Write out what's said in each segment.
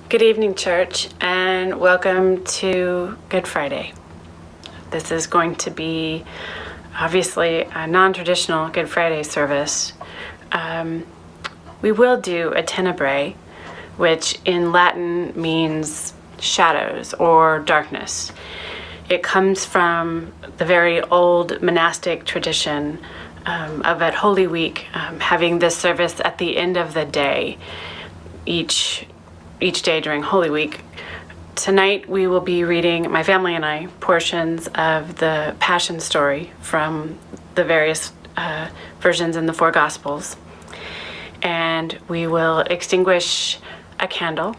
Good evening, church, and welcome to Good Friday. This is going to be obviously a non-traditional Good Friday service. We will do a tenebrae, which in Latin means shadows or darkness. It comes from the very old monastic tradition of at Holy Week having this service at the end of the day, each day during Holy Week. Tonight we will be reading, my family and I, portions of the Passion story from the various versions in the four Gospels. And we will extinguish a candle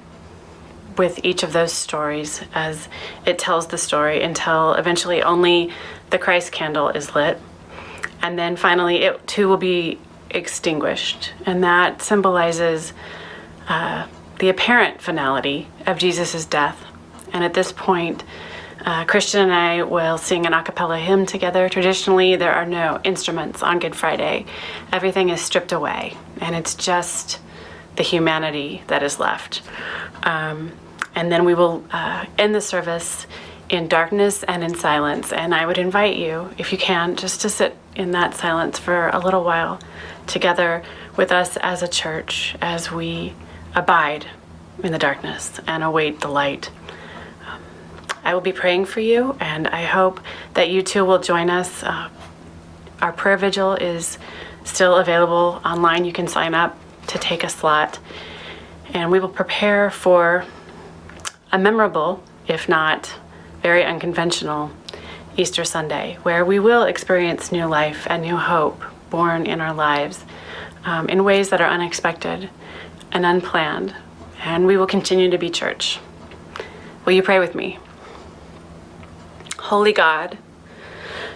with each of those stories as it tells the story until eventually only the Christ candle is lit. And then finally it too will be extinguished. And that symbolizes the apparent finality of Jesus' death. And at this point, Christian and I will sing an a cappella hymn together. Traditionally, there are no instruments on Good Friday. Everything is stripped away, and it's just the humanity that is left. And then we will end the service in darkness and in silence. And I would invite you, if you can, just to sit in that silence for a little while together with us as a church as we abide in the darkness and await the light. I will be praying for you, and I hope that you too will join us. Our prayer vigil is still available online. You can sign up to take a slot, and we will prepare for a memorable, if not very unconventional, Easter Sunday, where we will experience new life and new hope born in our lives in ways that are unexpected and unplanned, and we will continue to be church. Will you pray with me? Holy God,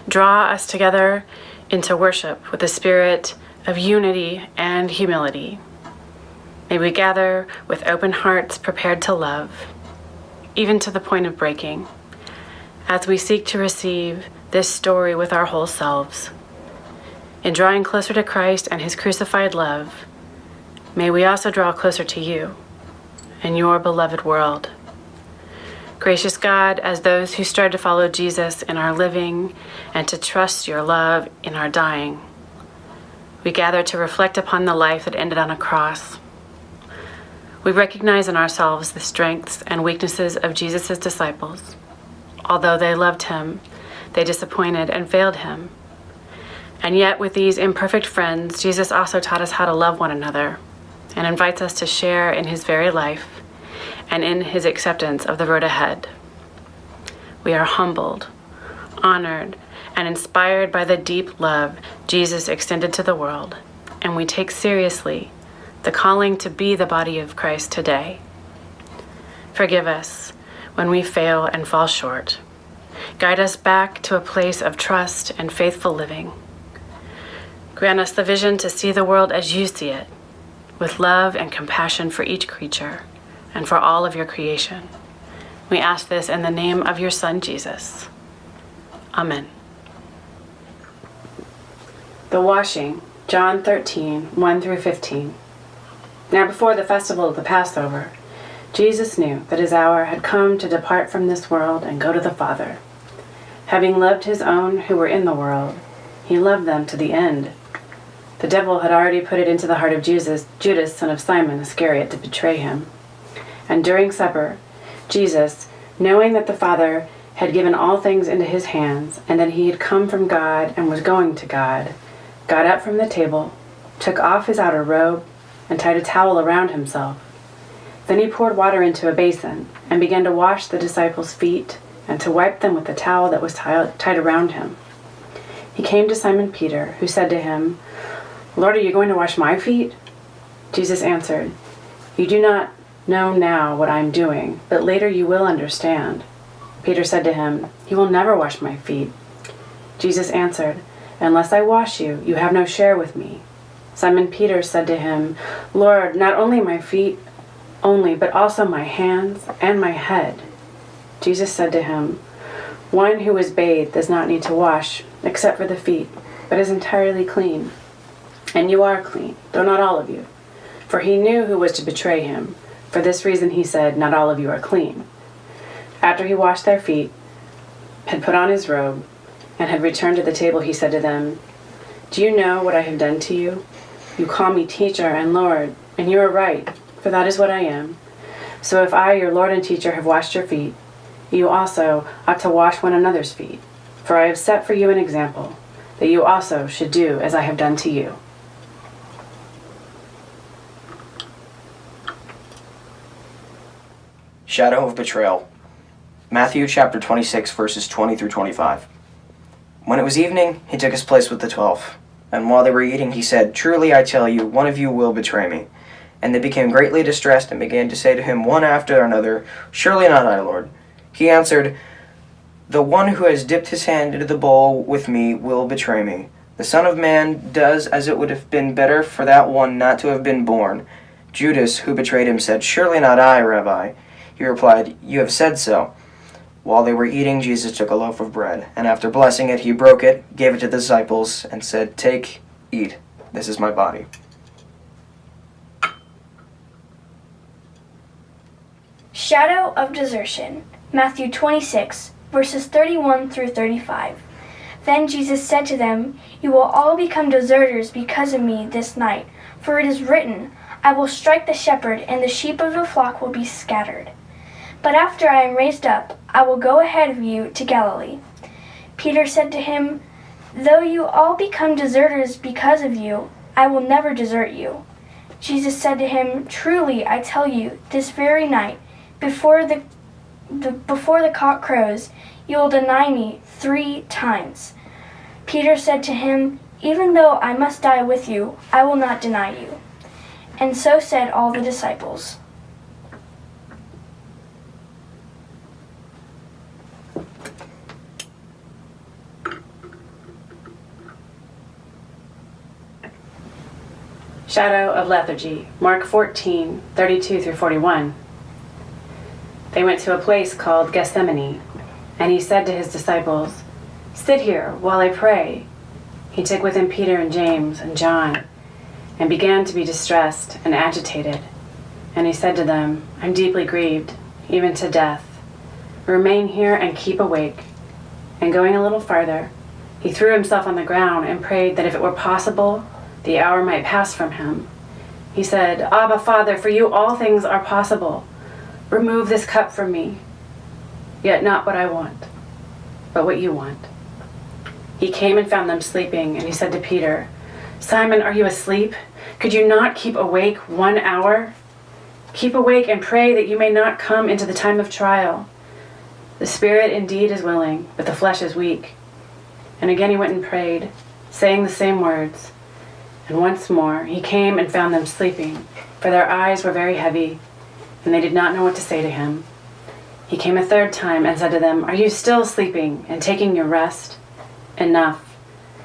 draw us together into worship with a spirit of unity and humility. May we gather with open hearts prepared to love, even to the point of breaking, as we seek to receive this story with our whole selves. In drawing closer to Christ and his crucified love, may we also draw closer to you and your beloved world. Gracious God, as those who strive to follow Jesus in our living and to trust your love in our dying, we gather to reflect upon the life that ended on a cross. We recognize in ourselves the strengths and weaknesses of Jesus' disciples. Although they loved him, they disappointed and failed him. And yet, with these imperfect friends, Jesus also taught us how to love one another and invites us to share in his very life and in his acceptance of the road ahead. We are humbled, honored, and inspired by the deep love Jesus extended to the world, and we take seriously the calling to be the body of Christ today. Forgive us when we fail and fall short. Guide us back to a place of trust and faithful living. Grant us the vision to see the world as you see it, with love and compassion for each creature and for all of your creation. We ask this in the name of your Son, Jesus. Amen. The washing, John 13, 1 through 15. Now before the festival of the Passover, Jesus knew that his hour had come to depart from this world and go to the Father. Having loved his own who were in the world, he loved them to the end. The devil had already put it into the heart of Judas, son of Simon Iscariot, to betray him. And during supper, Jesus, knowing that the Father had given all things into his hands, and that he had come from God and was going to God, got up from the table, took off his outer robe, and tied a towel around himself. Then he poured water into a basin and began to wash the disciples' feet and to wipe them with the towel that was tied around him. He came to Simon Peter, who said to him, "Lord, are you going to wash my feet?" Jesus answered, "You do not know now what I am doing, but later you will understand." Peter said to him, "You will never wash my feet." Jesus answered, "Unless I wash you, you have no share with me." Simon Peter said to him, "Lord, not only my feet only, but also my hands and my head." Jesus said to him, "One who is bathed does not need to wash except for the feet, but is entirely clean. And you are clean, though not all of you." For he knew who was to betray him. For this reason he said, "Not all of you are clean." After he washed their feet, had put on his robe, and had returned to the table, he said to them, "Do you know what I have done to you? You call me teacher and Lord, and you are right, for that is what I am. So if I, your Lord and teacher, have washed your feet, you also ought to wash one another's feet. For I have set for you an example, that you also should do as I have done to you." Shadow of betrayal. Matthew chapter 26, verses 20 through 25. When it was evening, he took his place with the 12. And while they were eating, he said, "Truly I tell you, one of you will betray me." And they became greatly distressed and began to say to him one after another, "Surely not I, Lord." He answered, "The one who has dipped his hand into the bowl with me will betray me. The Son of Man does as it would have been better for that one not to have been born." Judas, who betrayed him, said, "Surely not I, Rabbi." He replied, "You have said so." While they were eating, Jesus took a loaf of bread, and after blessing it, he broke it, gave it to the disciples, and said, "Take, eat. This is my body." Shadow of desertion. Matthew 26, verses 31 through 35. Then Jesus said to them, "You will all become deserters because of me this night, for it is written, 'I will strike the shepherd, and the sheep of the flock will be scattered.' But after I am raised up, I will go ahead of you to Galilee." Peter said to him, "Though you all become deserters because of you, I will never desert you." Jesus said to him, "Truly I tell you, this very night, before the cock crows, you will deny me 3 times." Peter said to him, "Even though I must die with you, I will not deny you." And so said all the disciples. Shadow of lethargy. Mark 14, 32 through 41. They went to a place called Gethsemane, and he said to his disciples, "Sit here while I pray." He took with him Peter and James and John, and began to be distressed and agitated. And he said to them, "I'm deeply grieved, even to death. Remain here and keep awake." And going a little farther, he threw himself on the ground and prayed that if it were possible, the hour might pass from him. He said, "Abba, Father, for you all things are possible. Remove this cup from me. Yet not what I want, but what you want." He came and found them sleeping, and he said to Peter, "Simon, are you asleep? Could you not keep awake 1 hour? Keep awake and pray that you may not come into the time of trial. The spirit indeed is willing, but the flesh is weak." And again he went and prayed, saying the same words. And once more he came and found them sleeping, for their eyes were very heavy, and they did not know what to say to him. He came a 3rd time and said to them, "Are you still sleeping and taking your rest? Enough,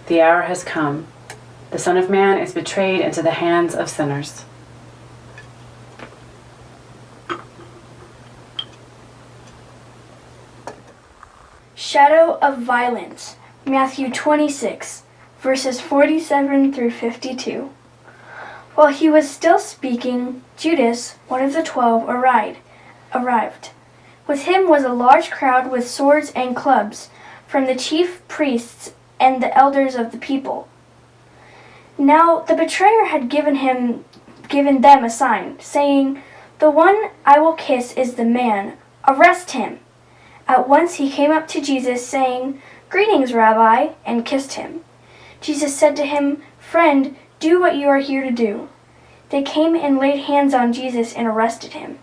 the hour has come. The Son of Man is betrayed into the hands of sinners." Shadow of violence. Matthew 26, verses 47 through 52. While he was still speaking, Judas, one of the 12, arrived. With him was a large crowd with swords and clubs, from the chief priests and the elders of the people. Now the betrayer had given them a sign, saying, "The one I will kiss is the man. Arrest him." At once he came up to Jesus, saying, "Greetings, Rabbi," and kissed him. Jesus said to him, "Friend, do what you are here to do." They came and laid hands on Jesus and arrested him.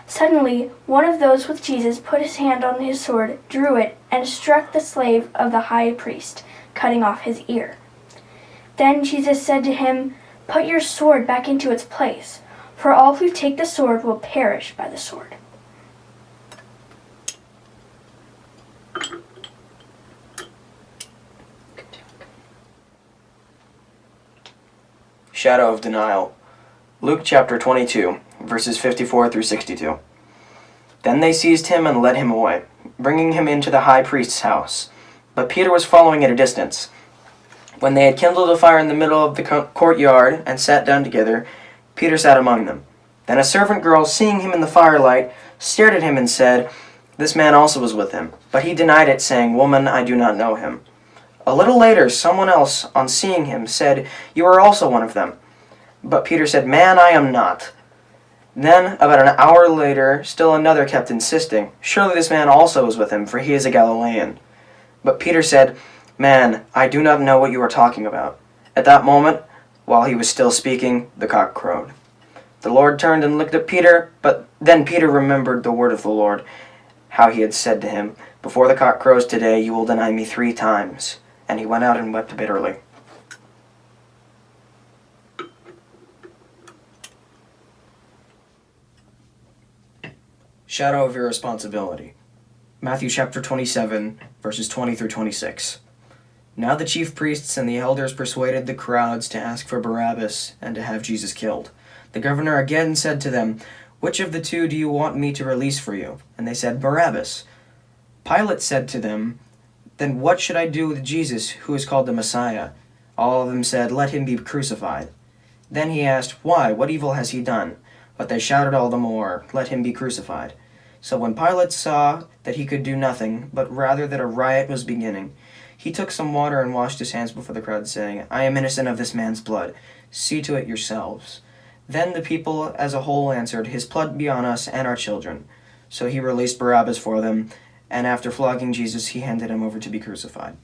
Suddenly, one of those with Jesus put his hand on his sword, drew it, and struck the slave of the high priest, cutting off his ear. Then Jesus said to him, "Put your sword back into its place, for all who take the sword will perish by the sword." Shadow of denial. Luke chapter 22, verses 54 through 62. Then they seized him and led him away, bringing him into the high priest's house. But Peter was following at a distance. When they had kindled a fire in the middle of the courtyard and sat down together, Peter sat among them. Then a servant girl, seeing him in the firelight, stared at him and said, "This man also was with him." But he denied it, saying, "Woman, I do not know him." A little later, someone else, on seeing him, said, "You are also one of them." But Peter said, "Man, I am not." Then, about an hour later, still another kept insisting, "Surely this man also was with him, for he is a Galilean." But Peter said, "Man, I do not know what you are talking about." At that moment, while he was still speaking, the cock crowed. The Lord turned and looked at Peter, but then Peter remembered the word of the Lord, how he had said to him, "Before the cock crows today, you will deny me 3 times." And he went out and wept bitterly. Shadow of irresponsibility. Matthew chapter 27, verses 20 through 26. Now the chief priests and the elders persuaded the crowds to ask for Barabbas and to have Jesus killed. The governor again said to them, "Which of the 2 do you want me to release for you?" And they said, "Barabbas." Pilate said to them, "Then what should I do with Jesus, who is called the Messiah?" All of them said, "Let him be crucified." Then he asked, "Why? What evil has he done?" But they shouted all the more, "Let him be crucified." So when Pilate saw that he could do nothing, but rather that a riot was beginning, he took some water and washed his hands before the crowd, saying, "I am innocent of this man's blood. See to it yourselves." Then the people as a whole answered, "His blood be on us and our children." So he released Barabbas for them, and after flogging Jesus, he handed him over to be crucified.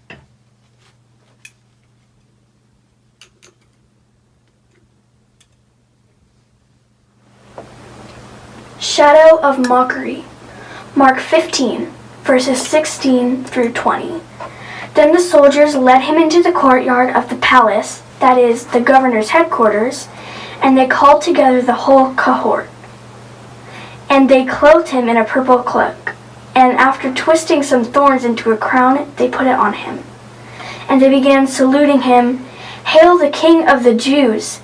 Shadow of mockery. Mark 15, verses 16 through 20. Then the soldiers led him into the courtyard of the palace, that is, the governor's headquarters, and they called together the whole cohort. And they clothed him in a purple cloak, and after twisting some thorns into a crown, they put it on him. And they began saluting him, "Hail the King of the Jews!"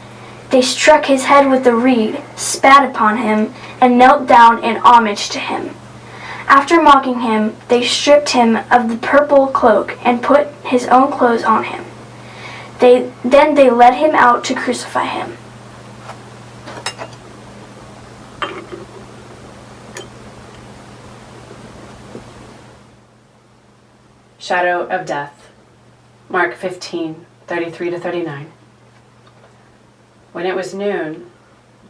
They struck his head with a reed, spat upon him, and knelt down in homage to him. After mocking him, they stripped him of the purple cloak and put his own clothes on him. Then they led him out to crucify him. Shadow of death. Mark 15, 33 to 39. When it was noon,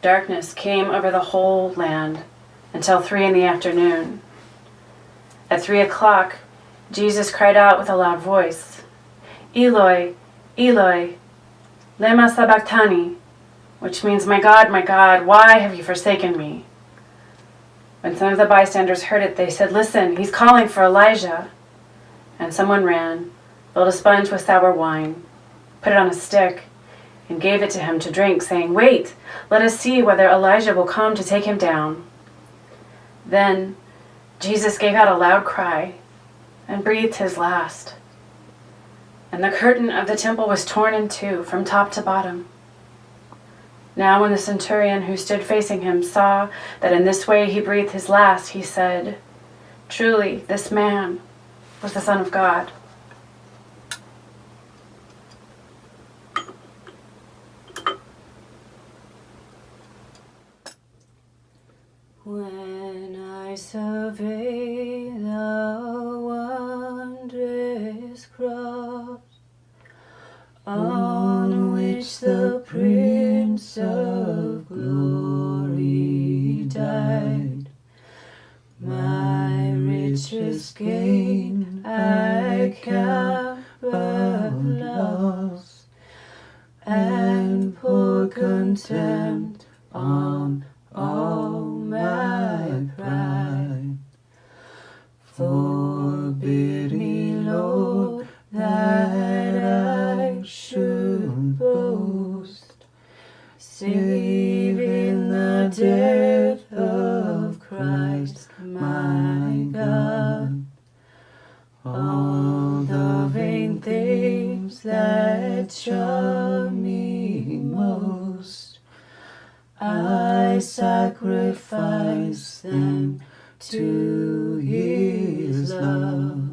darkness came over the whole land until 3 p.m. At 3 o'clock, Jesus cried out with a loud voice, "Eloi, Eloi, lema sabachthani," which means, my God, why have you forsaken me?" When some of the bystanders heard it, they said, "Listen, he's calling for Elijah." And someone ran, filled a sponge with sour wine, put it on a stick, and gave it to him to drink, saying, "Wait, let us see whether Elijah will come to take him down." Then Jesus gave out a loud cry and breathed his last. And the curtain of the temple was torn in 2 from top to bottom. Now when the centurion who stood facing him saw that in this way he breathed his last, he said, "Truly, this man was the Son of God." When I survey the wondrous cross on which the Prince of Glory died, my richest gain I count but loss, and pour contempt on all my pride. Forbid me, Lord, that I should boast, save in the death of Christ my God. All the vain things that charm me most, I sacrifice them to His love.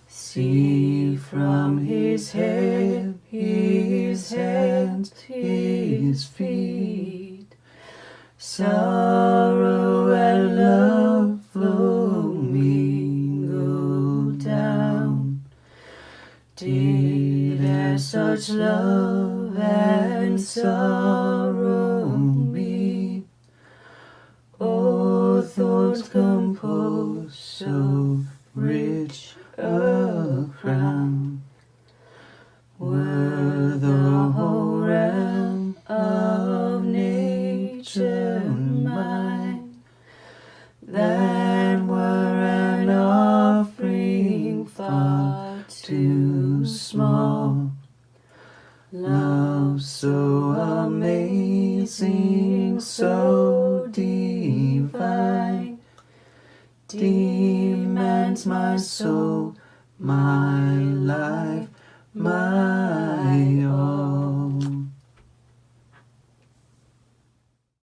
See from His head, His hands, His feet, sorrow and love flow mingle down. Did there such love and sorrow meet? Oh, thoughts compose so rich a crown. Were the whole realm of nature mine, that were an offering far too small. Love so amazing, so divine, demands my soul, my life, my